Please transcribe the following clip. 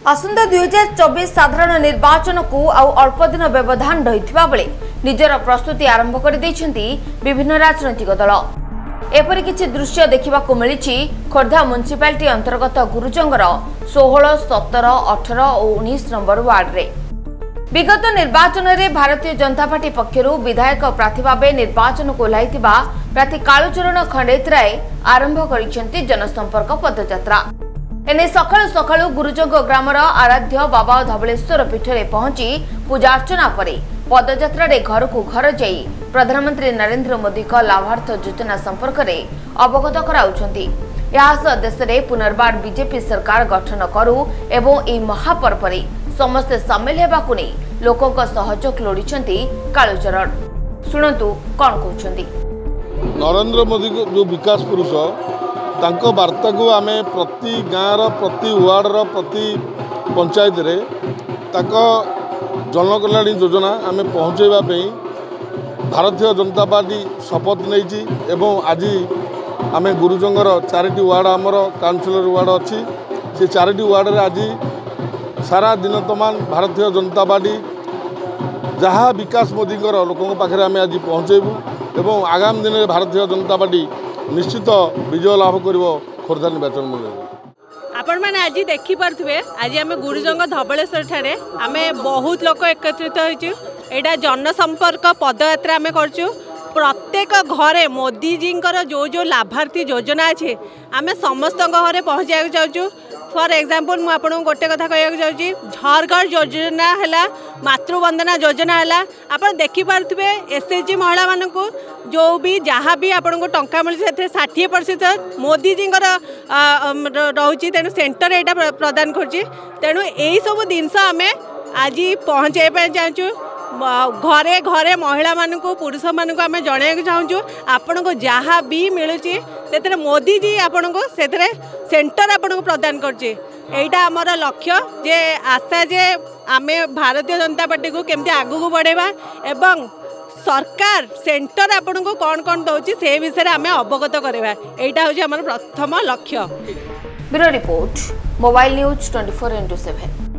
आसंता 2024 साधारण निर्वाचन को आउ अल्प दिन व्यवधान रही बेले निजर प्रस्तुति आरंभ कर विभिन्न राजनैतिक दल। एपरि किछि दृश्य देखा मिली खोर्धा म्युनिसिपालिटी अंतर्गत गुरुजंगर 16, 17, 18 और 19 नंबर वार्ड रे विगत निर्वाचन में भारतीय जनता पार्टी पक्षर विधायक प्रार्थी भाव निर्वाचन को ओह्लाइथिबा प्रार्थी कालूचरण खंडेतराय आरंभ कर जनसंपर्क पदयात्रा। एने सकाळु सकाळु गुरुजंग ग्रामर आराध्य बाबा धवलेश्वर पीठ में पहुंची पूजार्चना पर पदयात्रा रे घर को घर जाई प्रधानमंत्री नरेंद्र मोदी का लाभार्थ योजना संपर्क में अवगत कराउछंती। यासह देश में पुनर्बार बीजेपी सरकार गठन करू एवं ई महापर्व रे समस्ते सामिल हेबाकु नै लोकों सहयोग लोड़िछंती कालूचरण। सुनंतु कोन कहउछंती। नरेंद्र मोदी जो विकास पुरुष तांको वार्ता को आम प्रति गाँव प्रति वार्डर प्रति पंचायत रे ताको जनकल्याण योजना आम पहुँचेवाई भारतीय जनता पार्टी शपथ नहीं एवं आज आम गुरुजंगर 4टी वार्ड आमर काउंसिलर वार्ड अच्छी से 4टी वार्ड रे आज सारा दिन तमान भारतीय जनता पार्टी जहाँ विकास मोदी लोकों पाखे आम आज पहुँचेबू एवं आगामी दिन में भारतीय जनता पार्टी निश्चित विजय लाभ कर खोर्धा निर्वाचन मंडल। आपण मैंने आज देखिपे आज आम गुरुजंग धवलेश्वर ठाणे आम बहुत लोक एकत्रित होइछु। जनसंपर्क पदयात्रा आम करछु। प्रत्येक घरे मोदी जी जो जो लाभार्थी योजना अच्छे आम समस्त घरे पहुँचा चाहूँ। फॉर एग्जांपल मु आपको गोटे कथा कहना चाहूँगी घर घर योजना है मातृवंदना योजना है आप देखिपे एसएचजी महिला मान जो भी जहाँ भी आपन को टंका मिली 60% मोदी जी रोचे तेणु सेंटर यहाँ प्रदान करेणु यही सब जिनस आम आज पहुँचाई चाहूँ। घरे घरे महिला मान पुरुष मान आम जन चाहूँ आपण को जहाँ भी मिलूँ से मोदी जी आपण को सेंटर आपन को प्रदान करटा आमर लक्ष्य जे आशा जे आम भारतीय जनता पार्टी को केमती आगू को बढ़ेबा एवं सरकार सेंटर आपन को कौन कौन दौर से विषय आम अवगत करवा यहाँ हूँ आम प्रथम लक्ष्य। Bureau report mobile news 24x7।